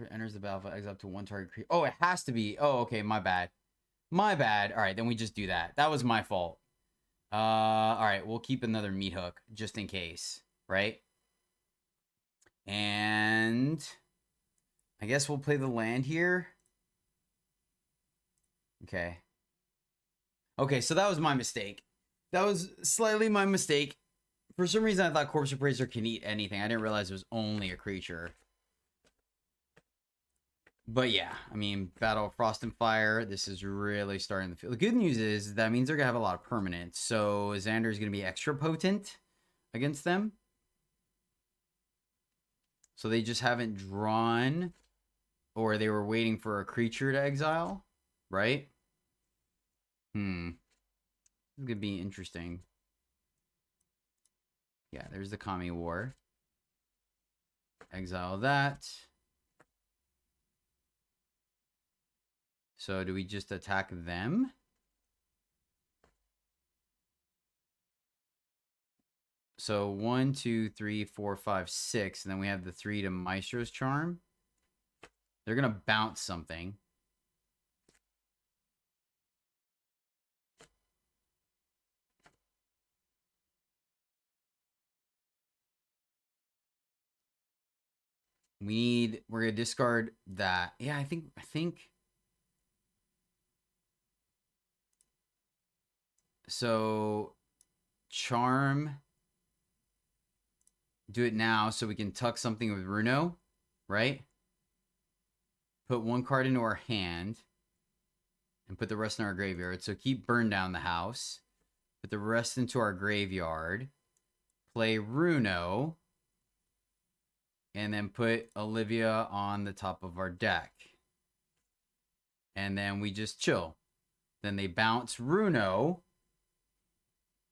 Enters the battlefield, exile up to one target creature. Oh, it has to be. Oh, okay, my bad. My bad. All right, then we just do that. That was my fault. All right, we'll keep another meat hook just in case, right? And I guess we'll play the land here. Okay. Okay, so that was my mistake. That was slightly my mistake. For some reason, I thought Corpse Appraiser can eat anything. I didn't realize it was only a creature. But yeah, I mean, Battle of Frost and Fire, this is really starting to feel... The good news is that means they're going to have a lot of permanents. So Xander is going to be extra potent against them. So they just haven't drawn, or they were waiting for a creature to exile, right? This is going to be interesting. Yeah, there's the Kami War. Exile that. So do we just attack them? So 1, 2, 3, 4, 5, 6. And then we have the 3 to Maestro's Charm. They're going to bounce something. We're going to discard that. Yeah, I think. So, Charm. Do it now so we can tuck something with Runo, right? Put one card into our hand. And put the rest in our graveyard. So keep Burn Down the House. Put the rest into our graveyard. Play Runo. And then put Olivia on the top of our deck. And then we just chill. Then they bounce Runo.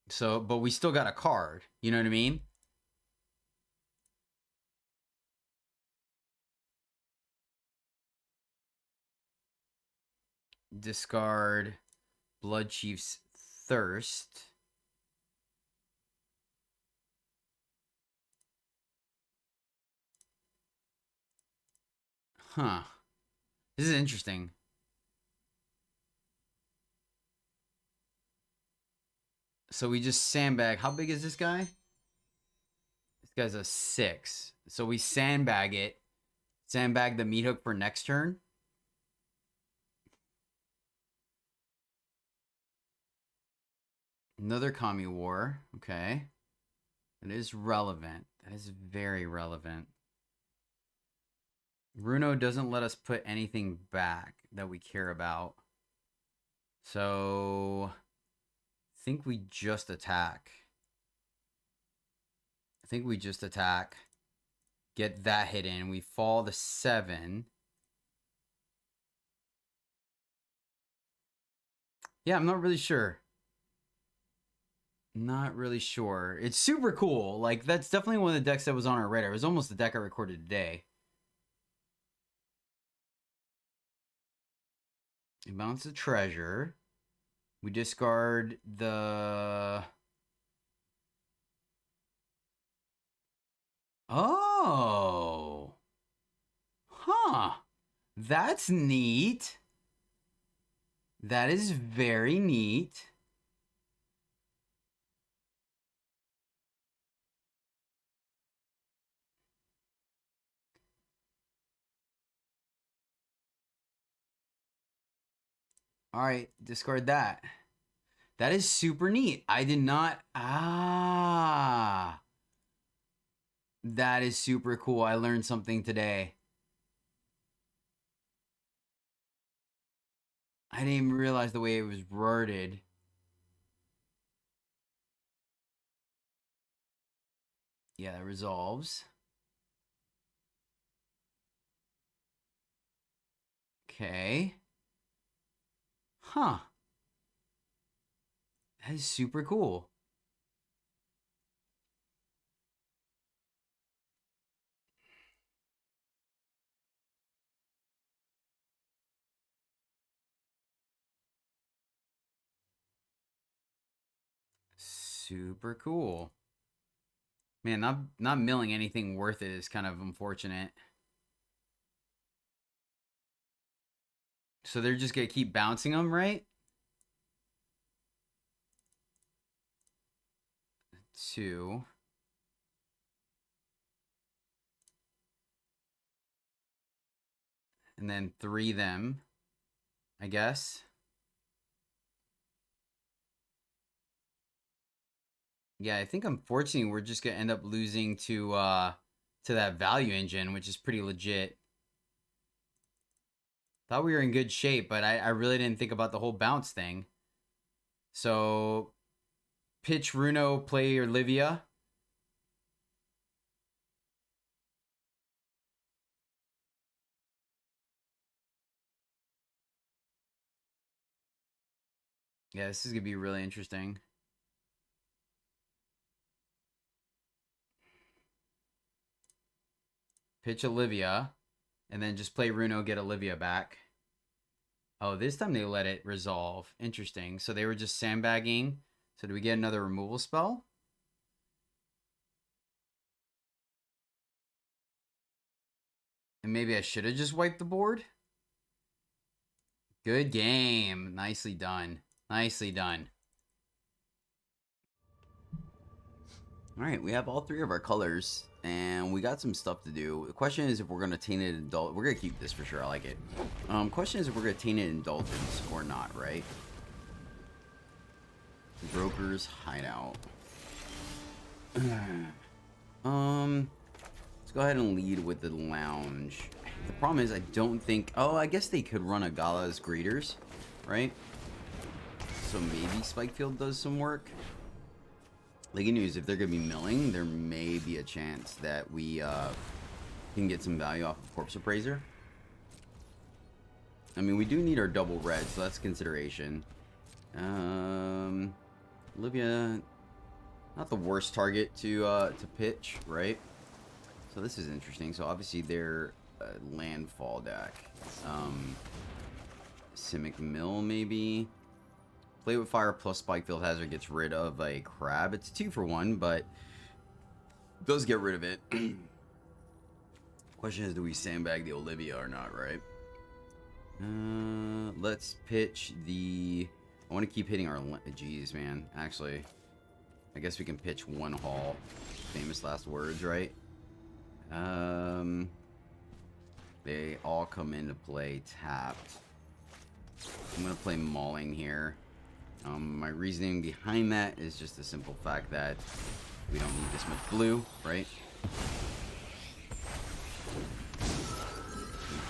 So, but we still got a card. You know what I mean? Discard Blood Chief's Thirst. Huh. This is interesting. So we just sandbag. How big is this guy? This guy's a 6. So we sandbag it. Sandbag the meat hook for next turn. Another Kami War. Okay. That is relevant. That is very relevant. Runo doesn't let us put anything back that we care about. So I think we just attack. Get that hit in. We fall to 7. Yeah, I'm not really sure. Not really sure. It's super cool. Like, that's definitely one of the decks that was on our radar. It was almost the deck I recorded today. We bounce the treasure. We discard the... Oh. Huh. That's neat. That is very neat. All right, discard that. That is super neat. I did not... Ah. That is super cool. I learned something today. I didn't even realize the way it was worded. Yeah, that resolves. Okay. Huh. That is super cool. Super cool. Man, not milling anything worth it is kind of unfortunate. So they're just going to keep bouncing them, right? 2. And then 3 them, I guess. Yeah, I think unfortunately we're just going to end up losing to that value engine, which is pretty legit. Thought we were in good shape, but I really didn't think about the whole bounce thing. So, pitch Runo, play Olivia. Yeah, this is going to be really interesting. Pitch Olivia, and then just play Runo, get Olivia back. Oh, this time they let it resolve. Interesting. So they were just sandbagging. So do we get another removal spell? And maybe I should have just wiped the board? Good game. Nicely done. Nicely done. Alright, we have all 3 of our colors, and we got some stuff to do. The question is if we're going to Tainted Indulgence. We're going to keep this for sure, I like it. Question is if we're going to Tainted Indulgence or not, right? Broker's Hideout. Let's go ahead and lead with the Lounge. The problem is I don't think... Oh, I guess they could run a Gala's Greeters, right? So maybe Spikefield does some work. The good news, if they're going to be milling, there may be a chance that we can get some value off of Corpse Appraiser. I mean, we do need our double red, so that's consideration. Olivia, not the worst target to pitch, right? So this is interesting. So obviously they're landfall deck. Simic Mill, maybe. Play with Fire plus Spikefield Hazard gets rid of a crab. It's a 2-for-1, but does get rid of it. Question is, do we sandbag the Olivia or not, right? Let's pitch the... I want to keep hitting our... Jeez, man. Actually, I guess we can pitch 1 Hall. Famous last words, right? They all come into play tapped. I'm going to play Mauling here. My reasoning behind that is just the simple fact that we don't need this much blue, right?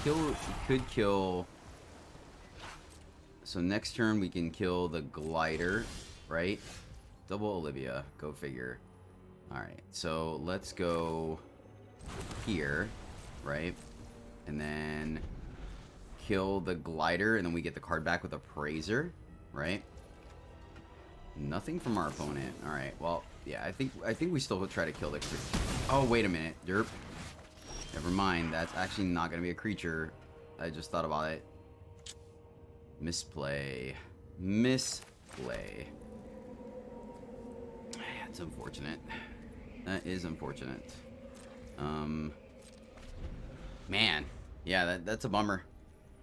We could kill... So next turn we can kill the Glider, right? Double Olivia, go figure. Alright, so let's go here, right? And then kill the Glider, and then we get the card back with Appraiser, right? Nothing from our opponent. Alright, well, yeah, I think we still will try to kill the creature. Oh, wait a minute. Derp. Never mind, that's actually not going to be a creature. I just thought about it. Misplay. Misplay. That's unfortunate. That is unfortunate. Man. Yeah, that's a bummer.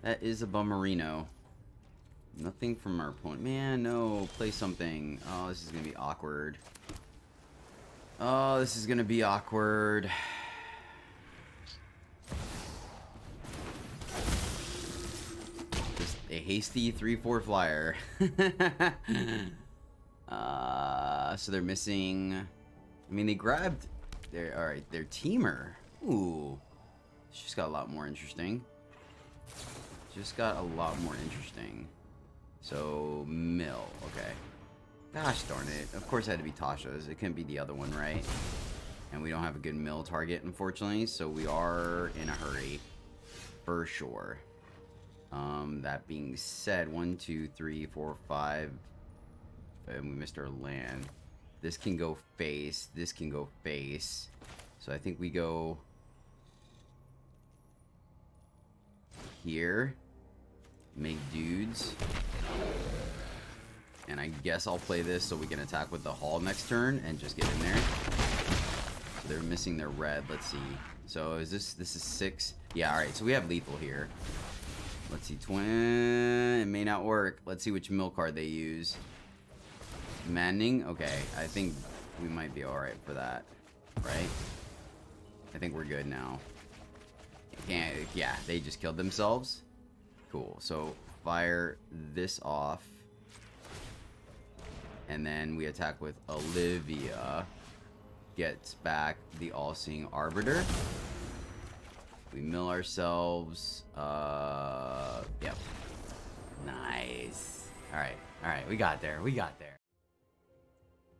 That is a bummerino. Nothing from our opponent. Man, no. Play something. Oh, this is going to be awkward. Oh, this is going to be awkward. Just a hasty 3/4 flyer. So they're missing... I mean, they grabbed... Alright, their teamer. Ooh. It's just got a lot more interesting. Just got a lot more interesting. So, Mill. Okay. Gosh darn it. Of course it had to be Tasha's. It couldn't be the other one, right? And we don't have a good mill target, unfortunately. So we are in a hurry. For sure. That being said, 1, 2, 3, 4, 5. And we missed our land. This can go face. This can go face. So I think we go... here. Make dudes. And I guess I'll play this so we can attack with the Hall next turn and just get in there. So they're missing their red. Let's see. So is this is 6? Yeah, alright. So we have lethal here. Let's see. Twin. It may not work. Let's see which mill card they use. Maddening? Okay. I think we might be alright for that. Right? I think we're good now. Yeah, they just killed themselves. Cool. So fire this off. And then we attack with Olivia. Gets back the All-Seeing Arbiter. We mill ourselves. Yep. Nice. Alright. We got there.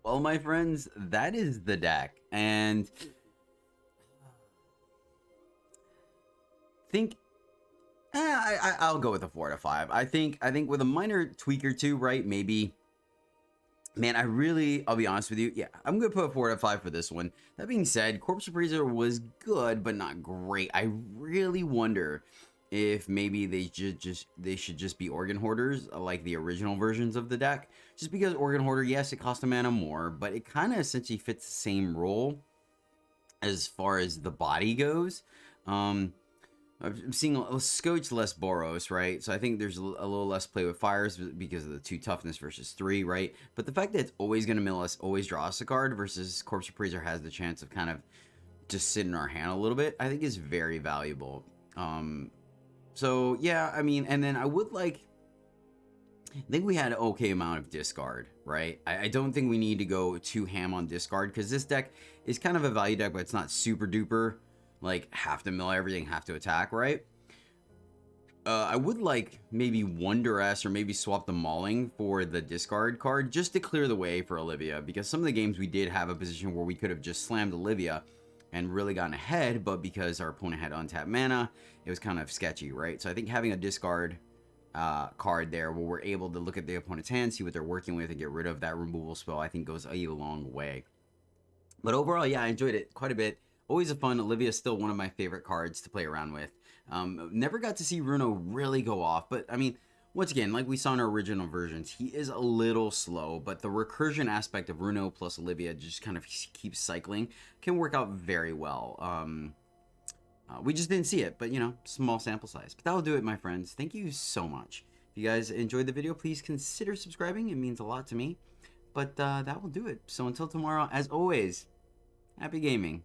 Well, my friends, that is the deck. And think I'll go with a 4 to 5. I think with a minor tweak or two, right? Maybe. Man, I'll be honest with you. Yeah, I'm gonna put a 4 to 5 for this one. That being said, Corpse Appraiser was good, but not great. I really wonder if maybe they should just be Organ Hoarders, like the original versions of the deck. Just because Organ Hoarder, yes, it costs a mana more, but it kind of essentially fits the same role as far as the body goes. I'm seeing a scotch less Boros, right? So I think there's a little less play with fires because of the 2 toughness versus 3, right? But the fact that it's always going to mill us, always draw us a card versus Corpse Appraiser has the chance of kind of just sitting in our hand a little bit, I think is very valuable. So yeah, I mean, and then I think we had an okay amount of discard, right? I don't think we need to go too ham on discard because this deck is kind of a value deck, but it's not super duper. Like, have to mill everything, have to attack, right? I would like maybe Wondrous or maybe swap the Mauling for the discard card just to clear the way for Olivia, because some of the games we did have a position where we could have just slammed Olivia and really gotten ahead, but because our opponent had untapped mana, it was kind of sketchy, right? So I think having a discard card there where we're able to look at the opponent's hand, see what they're working with, and get rid of that removal spell, I think goes a long way. But overall, yeah, I enjoyed it quite a bit. Always a fun. Olivia is still one of my favorite cards to play around with. Never got to see Runo really go off, but I mean, once again, like we saw in our original versions, he is a little slow, but the recursion aspect of Runo plus Olivia just kind of keeps cycling, can work out very well. We just didn't see it, but you know, small sample size. But that'll do it, my friends. Thank you so much. If you guys enjoyed the video, please consider subscribing. It means a lot to me. But that will do it. So until tomorrow, as always, happy gaming.